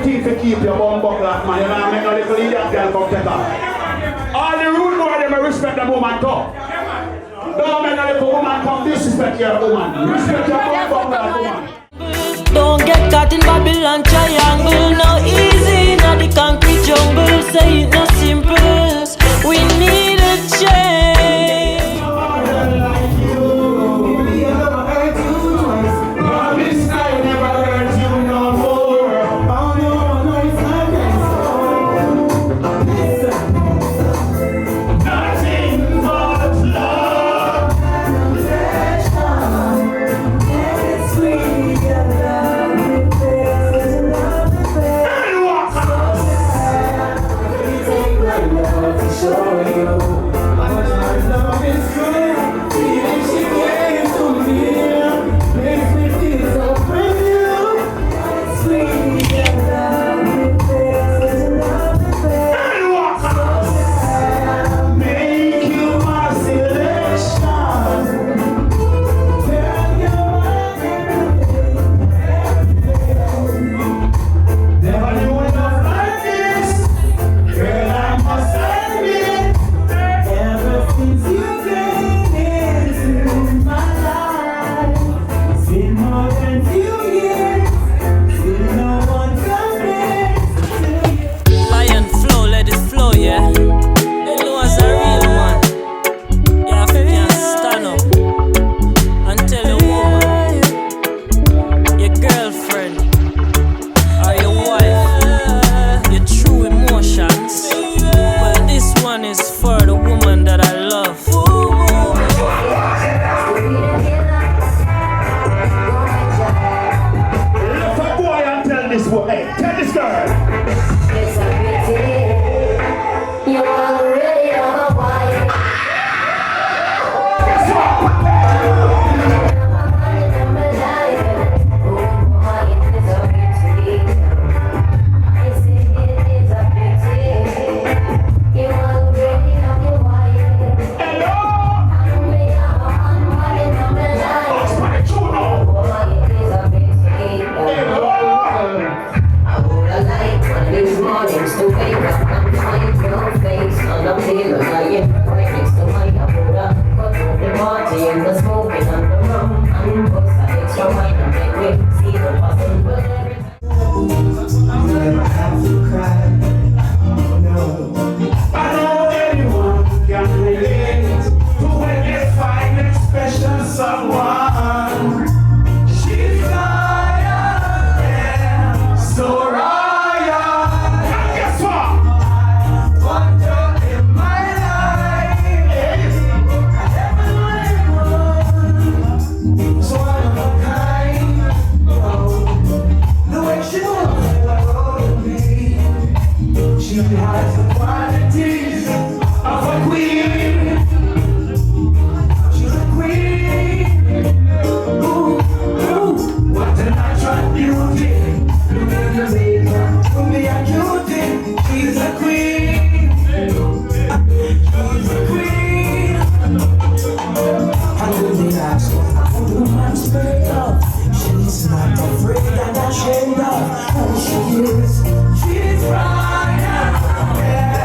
everything to keep your bum buckler, man. You know, make a little idiot girl come take off. All the rude boy, they may respect the woman too. Don't make a little woman come disrespect your woman. Respect your bum buckler, woman. Don't get caught in Babylon triangle. No easy, not the concrete jungle. Say it no simple. We need a change. She's right.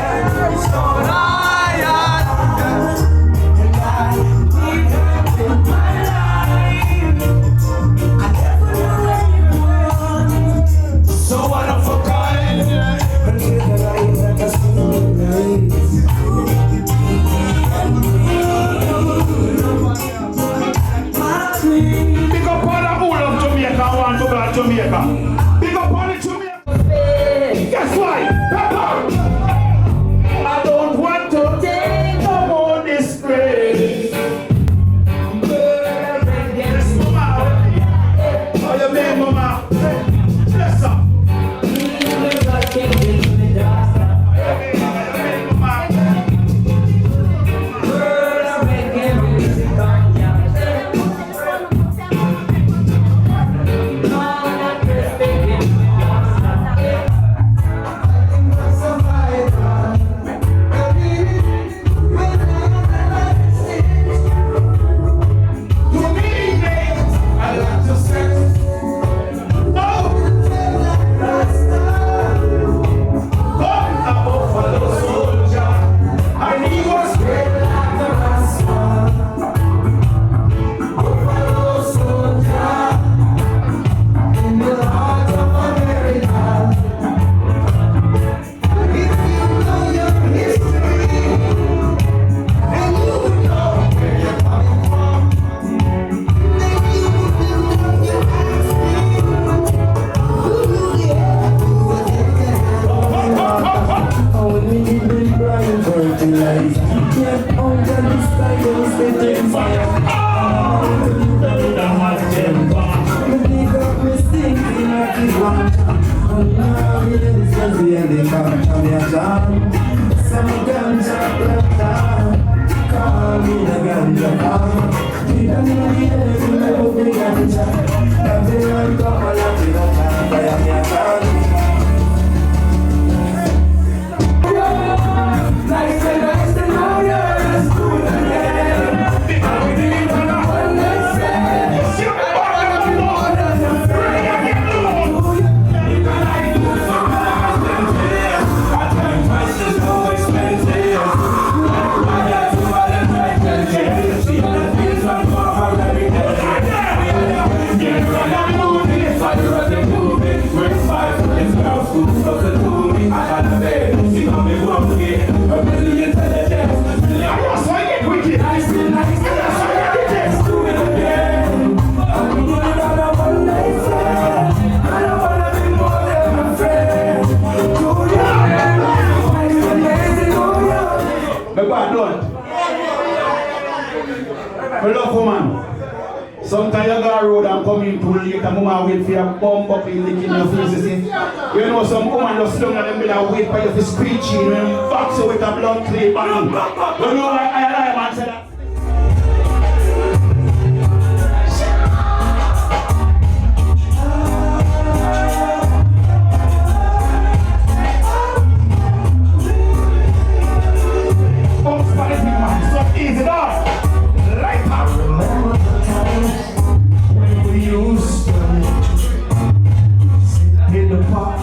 selvi and they come champion. Some ganja plata, call me the ganja farmer. We don't need anything but the ganja. Everyone come along with a time by a miracle. Nice and now you're school again. And we did on a one night stand. Sometimes you go on the road and come in too late and mama wait for your bump up in licking your face, you see. You know some woman just sit down and them will wait for you to screeching when you box you with a blood clay bang. You know why I man say that? Bumps for the big man, it's not easy now. Right now. Remember the times when we used to sit in the park.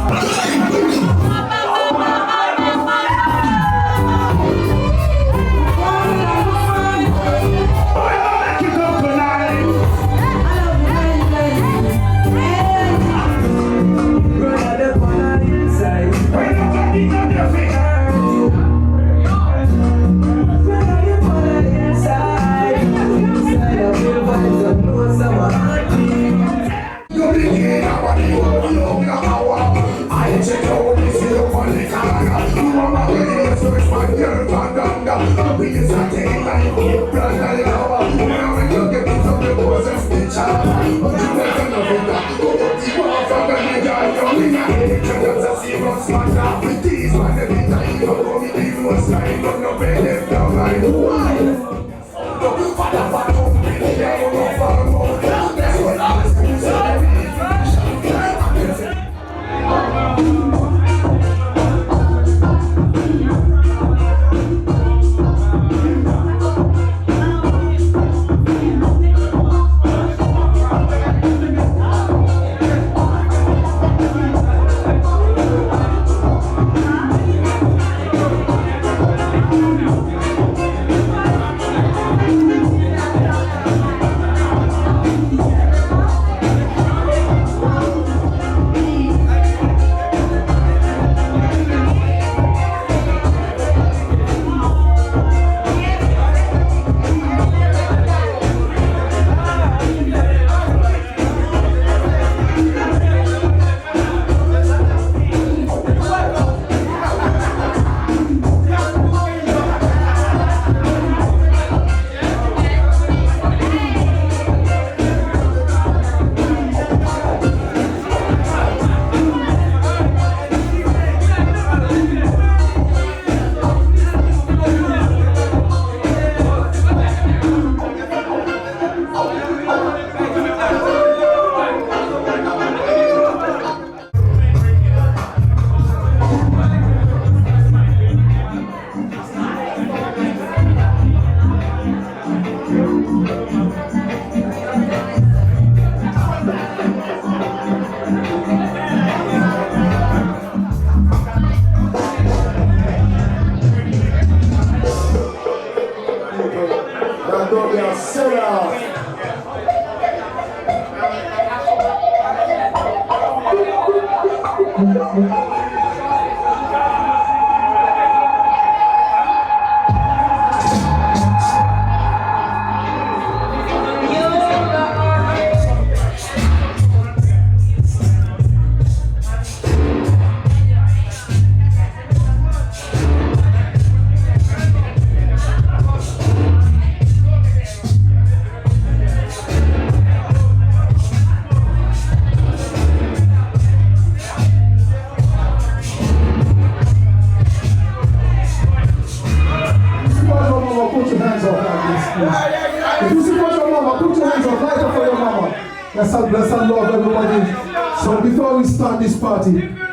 we start this party.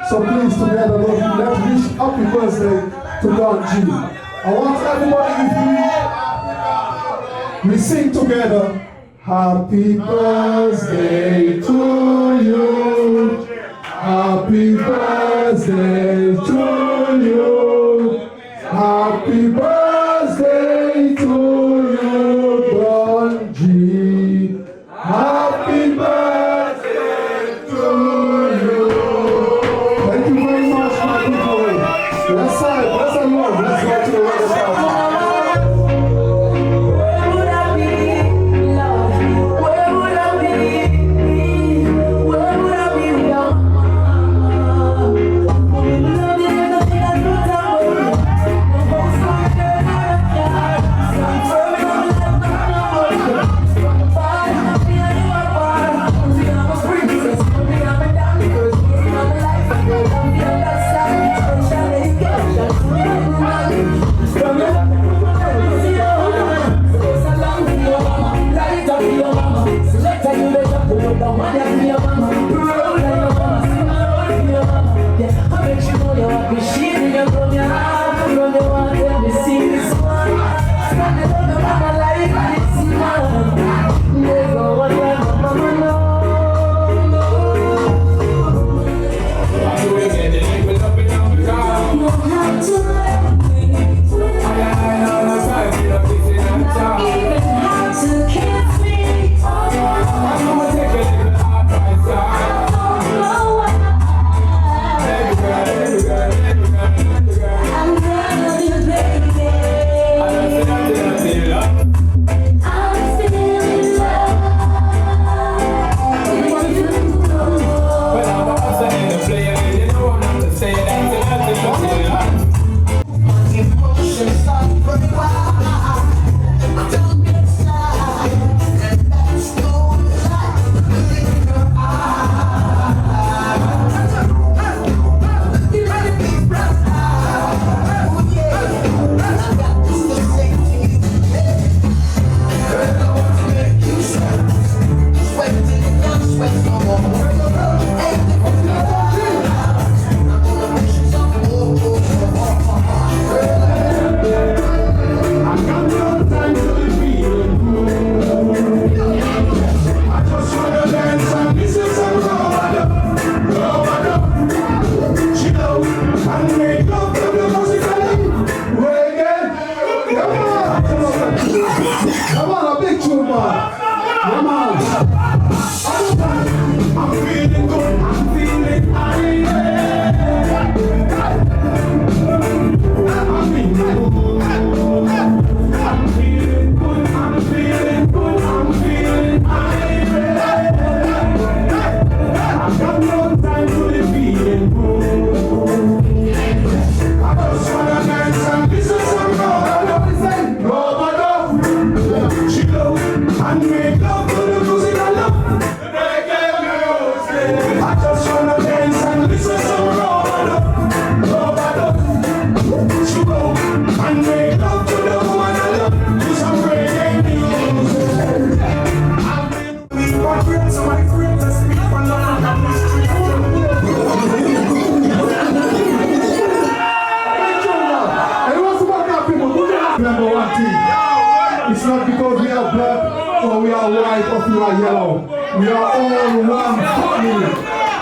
So please, together, let's wish happy birthday to Don G. I want everybody with me. We sing together. Happy birthday to you. Happy birthday to you. Happy birthday to you, Don G. Happy birthday to you. Thank you very much, my people. Let's say, let's love. Let's go to the other side. Remember one thing, it's not because we are black or we are white or we are yellow. We are all one family.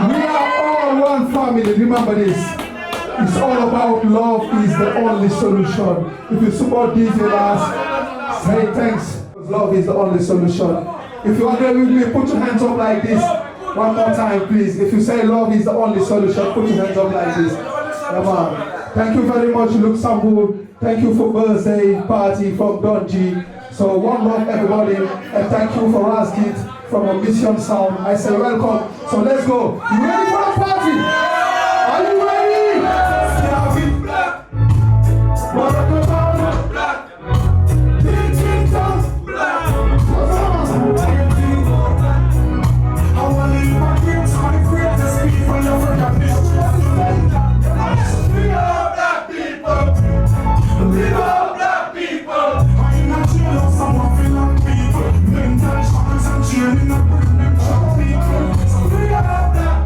We are all one family. Remember this. It's all about love is the only solution. If you support DJ Last, say thanks. Love is the only solution. If you agree with me, put your hands up like this. One more time, please. If you say love is the only solution, put your hands up like this. Come on. Thank you very much, Luxembourg. Thank you for birthday party from Don G. So one love everybody, and thank you for asking from JahMission Sound. I say welcome. So let's go. You ready for the party? Are you ready?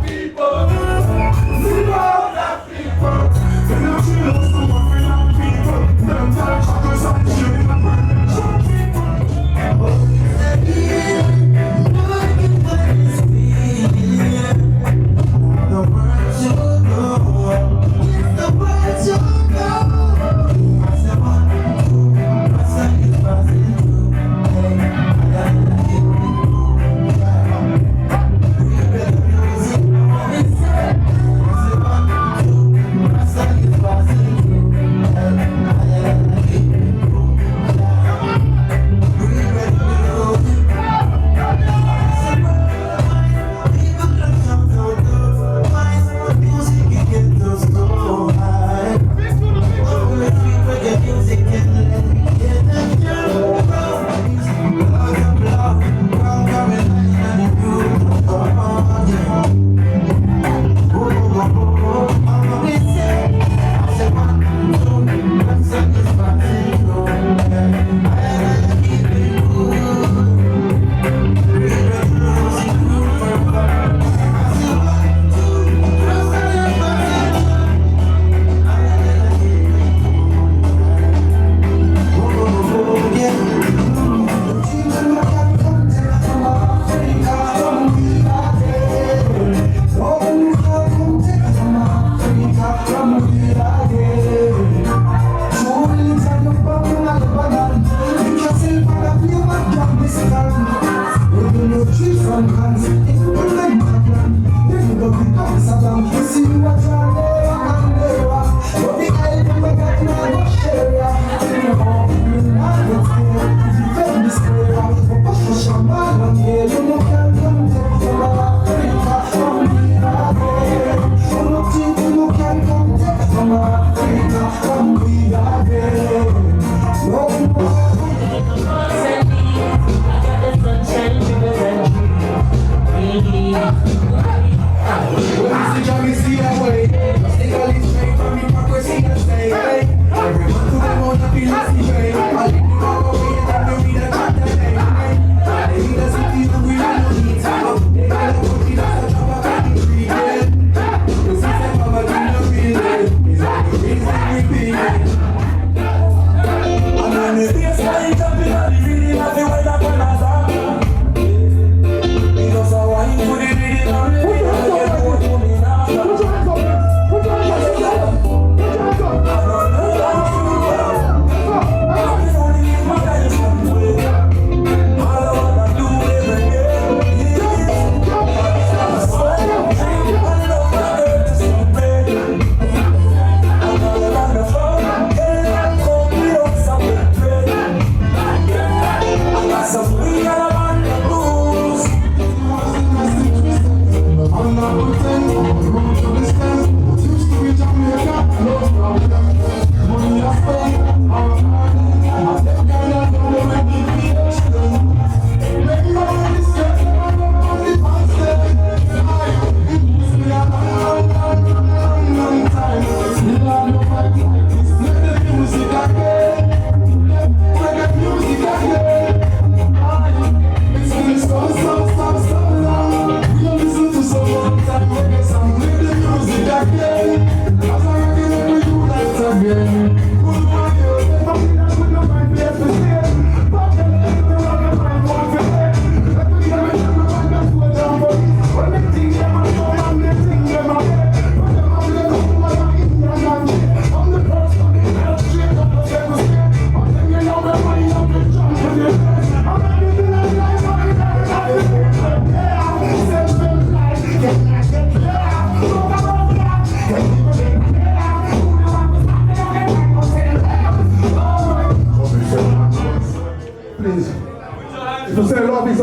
People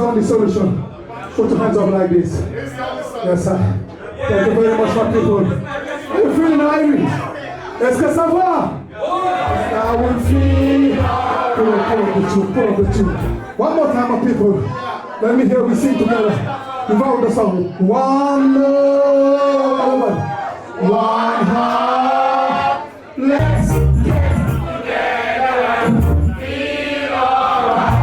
only solution. Put your hands up like this. Yes, sir. Thank you very much, my people. Are you feeling Irish? Est-ce que ça va? I will feel. Pull up the tune. One more time, my people. Let me hear we sing together. Without the song. One love. One heart. Let's get together and feel alright.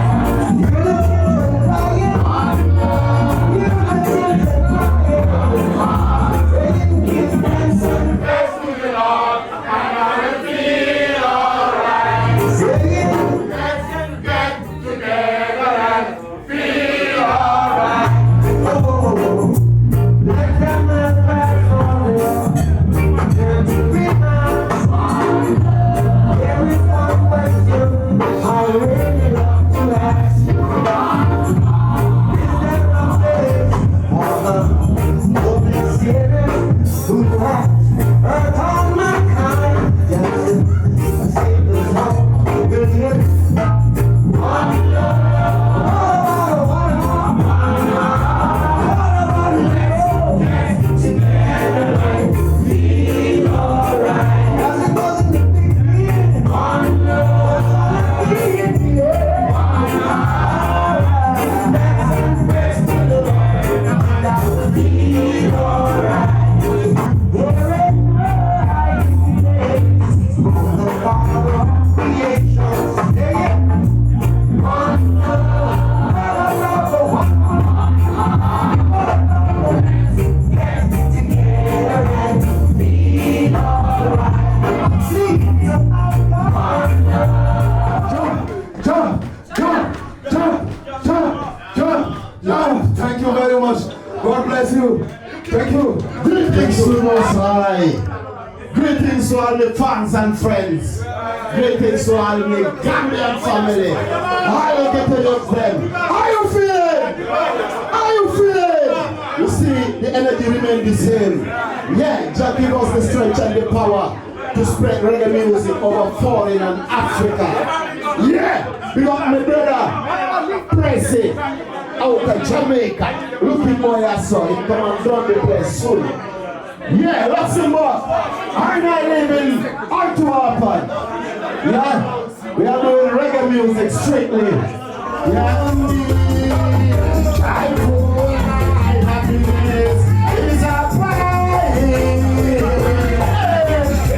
Thank you very much. God bless you. Thank you. Greetings to Most High. Greetings to all the fans and friends. Greetings to all the Gambian family. How you get to them? How you feeling? How you feeling? You see, the energy remains the same. Yeah, Jah give us the strength and the power to spread reggae music over foreign and Africa. Yeah, big up my brother. Press it. Out of Jamaica. Looking more at so he come and run the place soon. Yeah, Luxembourg. I'm not living all too often. Yeah, we are doing reggae music strictly. Yeah, I feel my happiness is a pride.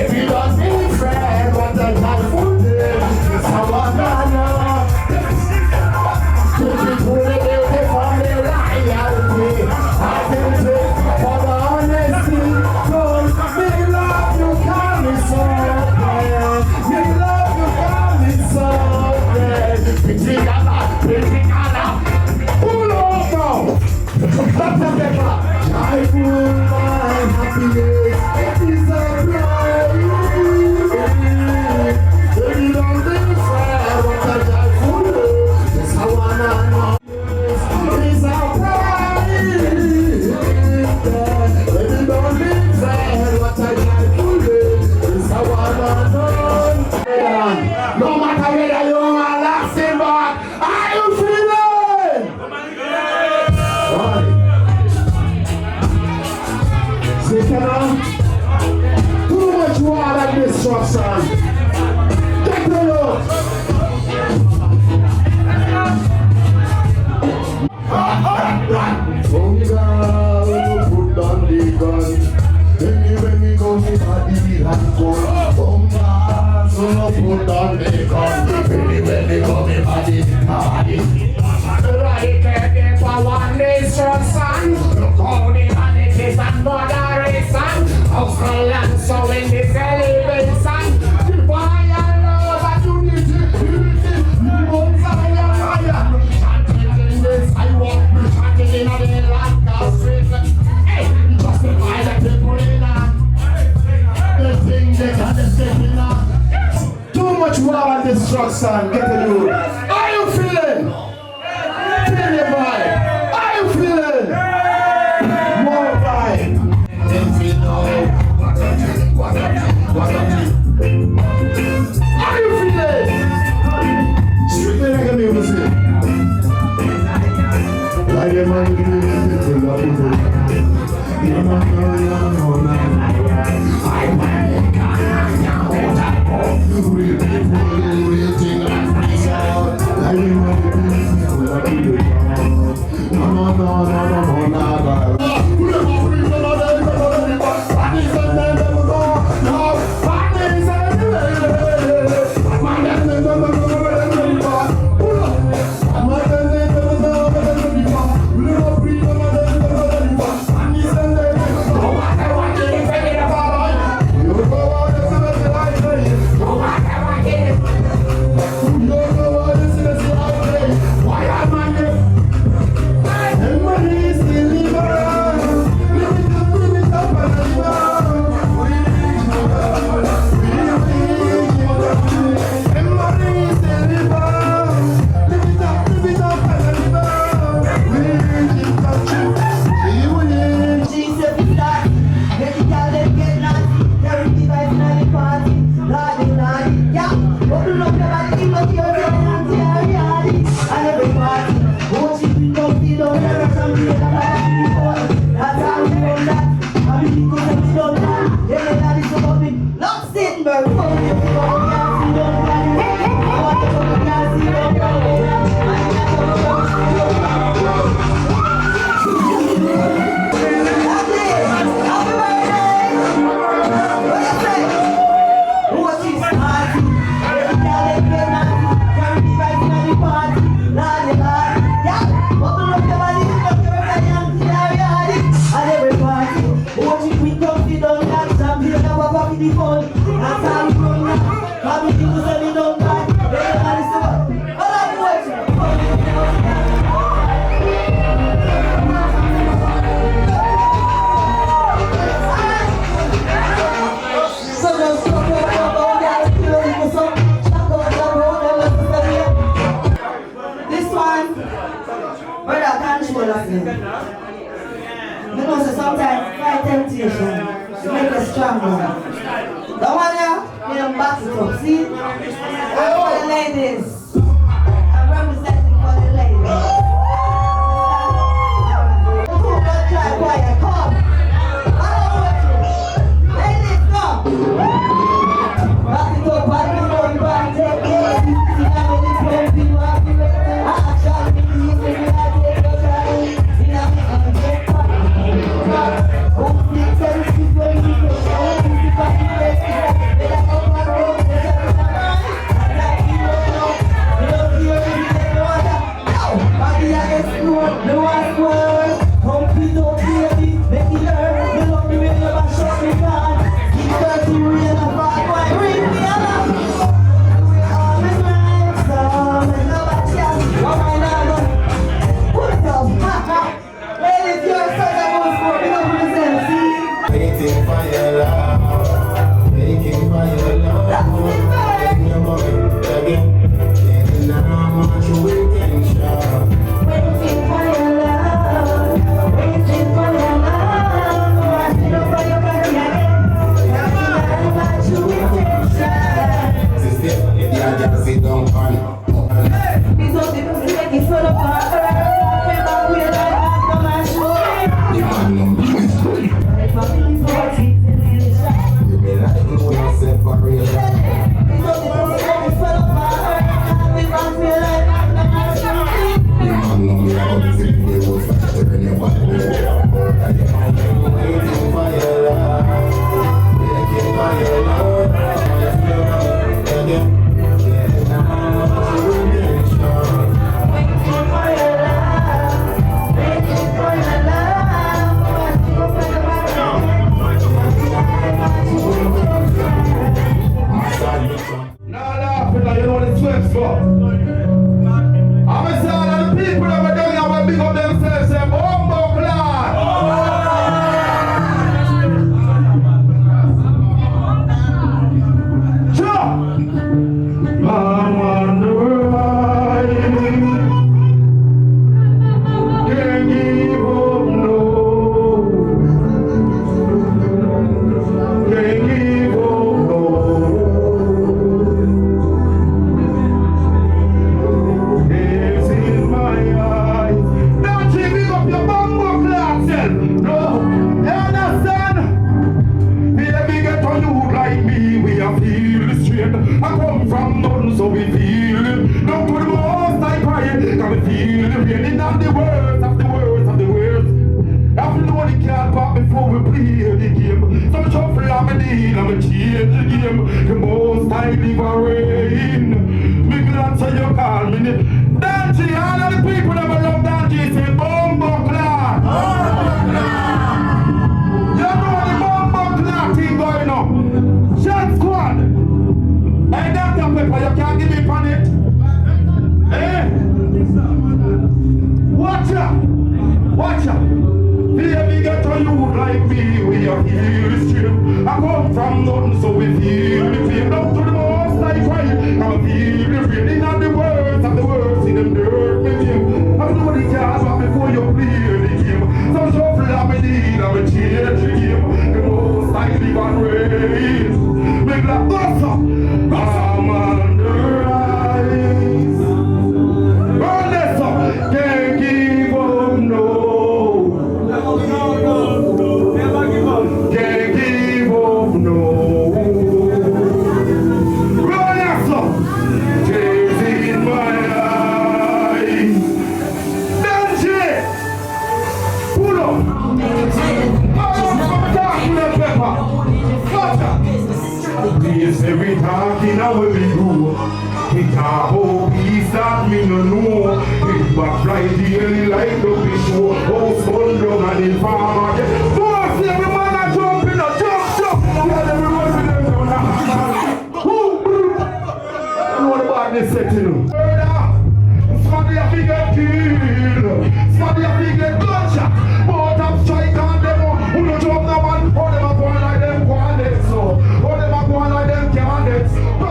If you don't need friend, what the life would do is how I know. I feel my happiness is a pride. If you don't think fair, what a joyful day. That's how I know. It's a pride. If you don't think fair, what a joyful day. It's how I know. No matter whether you are Luxembourg, are you feeling? Too much water and destruction. Take a look. Come down, put down the gun. When we go to the hand gun. Come down, so put down the gun. When we go to the hand. Right there for one destruction. Look how the mannequins and moderation. House and land, so in the celebration. Divine love and unity. Once I am chanting in the sidewalk. Chanting in the Lanka street. Hey, justify the people in the thing they can't step in. Too much war and destruction. Get to you. Are you feeling? Feel your vibe. Are you feeling? More vibe. If you know what are you feeling? Strictly reggae music.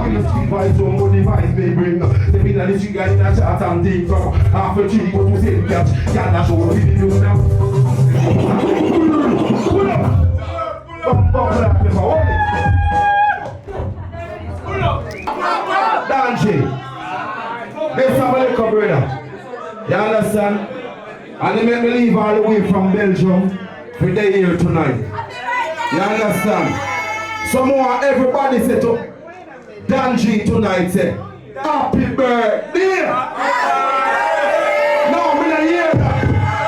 in the street vibes, don't go device, they bring. They be the street guys in a chat and things. Half a tree, go to say catch. Yeah, that's what we do now. Pull up! Pull up! Danji. Let's have a look, brother. You understand? And they make me leave all the way from Belgium for day here tonight. You understand? So more everybody say to Danji tonight say, happy birthday! No, me not hear that.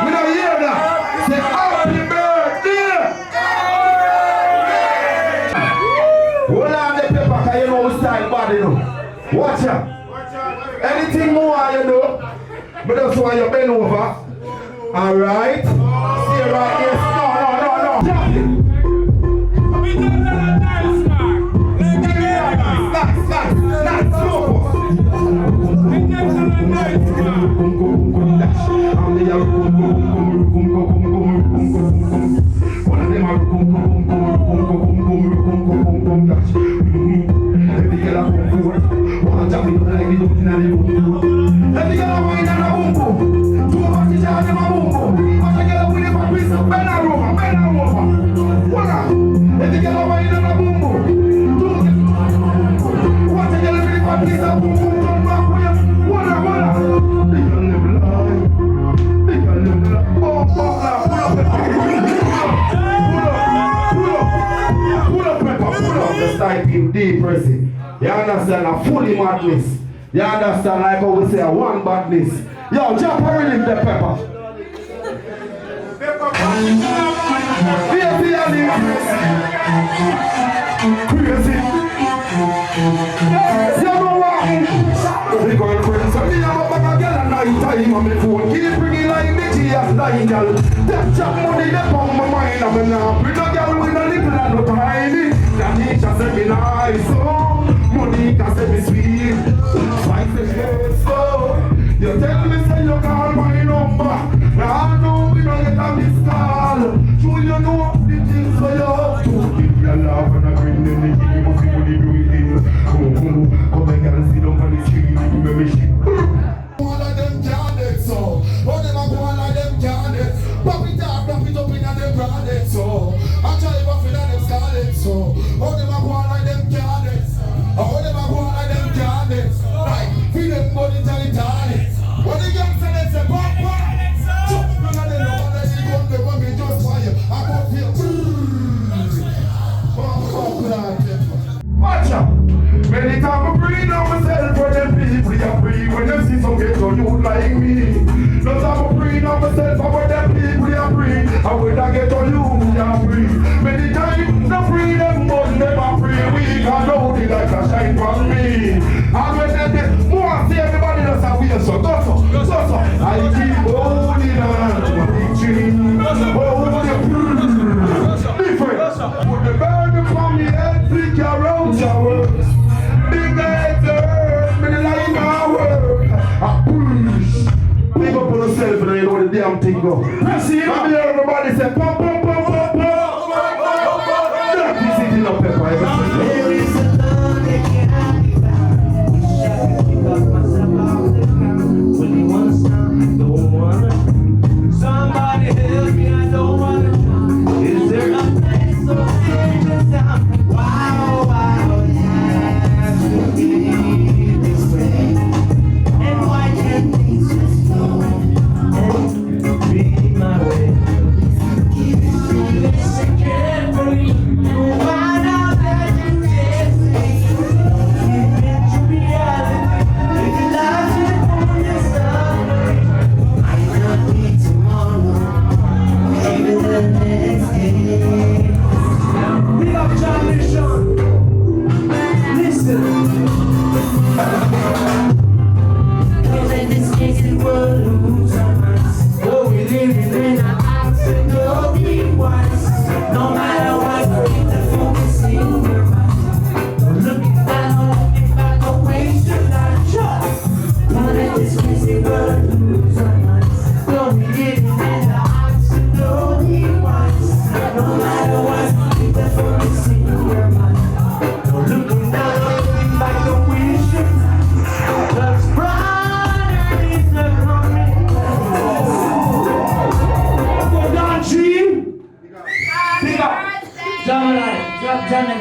Me not hear that. Say happy birthday! Hold on the paper, cause you know we style bad, you know. Watch out. Anything more you know, but that's why you bend over. Alright? See right here. No. Jump it. You understand? A fully madness. You understand? Like how we say a one badness. Yo, jump and release the pepper. Crazy. You know what? The girlfriend said me have a bag of girl at night time on my phone. Keep bringing like me tears dying girl. That chop money they on my mind. I'm now bring a girl with a little and no tiny. Tanisha said me nice, so Monica said me sweet. Spice said so. You tell me say you call my number. I know we don't get a missed call. So you know the things for you to give your love and a green in the game. Must be what you doing. Come and girl sit down on the street. You make me shit. One of them can't so. All them are one of them can't. Pop it up in the branded so. I try to feel them scarlet so. All them are one like them candidates. All them are one like them candidates. Right, feel them body tally. When the young say say pop pop. Just none of them know what they gun they want me just fire. I go feel. Watch out. Many times I breathe on myself for them people you breathe. When you see some ghetto youth like me. No time I breathe on myself for them people you breathe. And when I get on you breathe. Many times no freedom but never free. We can hold it like a shine from me. And when they more see everybody else are weird so go so. I keep holding on to my dream. Different. Put the burden from me head, pick your own showers. Big letter, me the light my work. I push. Pick up on yourself and you know the damn thing go. See, I'm here everybody say pop. Dirty city no pepper. There is a love that can't be found. Wish I could give up myself out the ground. When you wanna stop, don't wanna. Somebody help me, I don't wanna. Is there a place so safe and sound? Wow, it has to be this way. And why can't things just flow and be my way?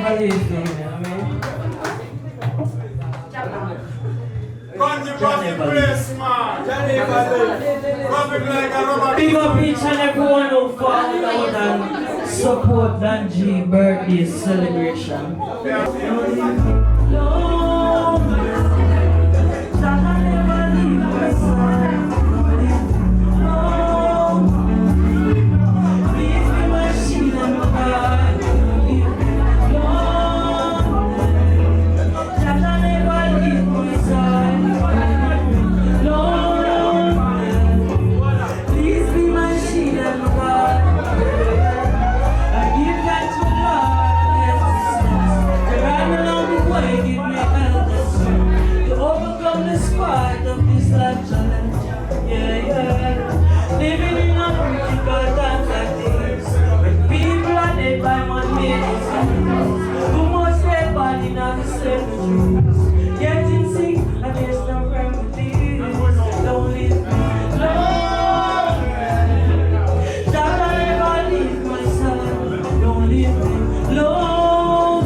never leave me, amen. Big up each and everyone who found out and support Danji birthday celebration. Getting sick, and there's no remedy. Don't leave me alone. That I never leave my side. Don't leave me alone.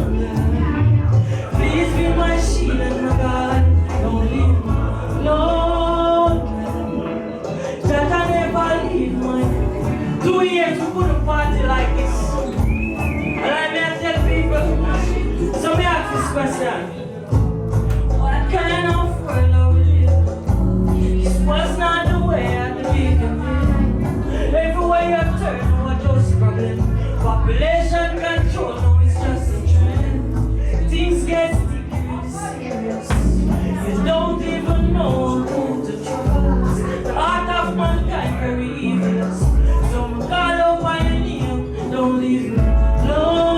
Please be my shield and my guide. Don't leave me alone. That I never leave my 2 years we couldn't party like this. And I may tell people, so me ask this question. What kind of world are we living? This was not the way at the beginning. Everywhere you turn, what just problem? Population control, no, it's just a trend. Things get sticky, serious. You don't even know who to trust. The heart of mankind very evil. So I'm call over your name, don't leave me alone.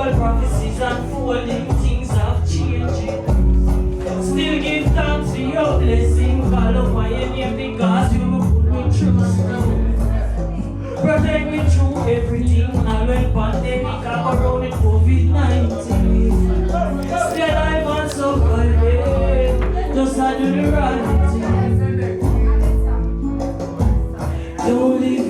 Prophecies unfolding, things have changed. Still give thanks for your blessing. Call upon your name because you will put me through. Protect me through everything. Now when pandemic I around with COVID-19. Still alive and survive. Just I do the right thing. Don't leave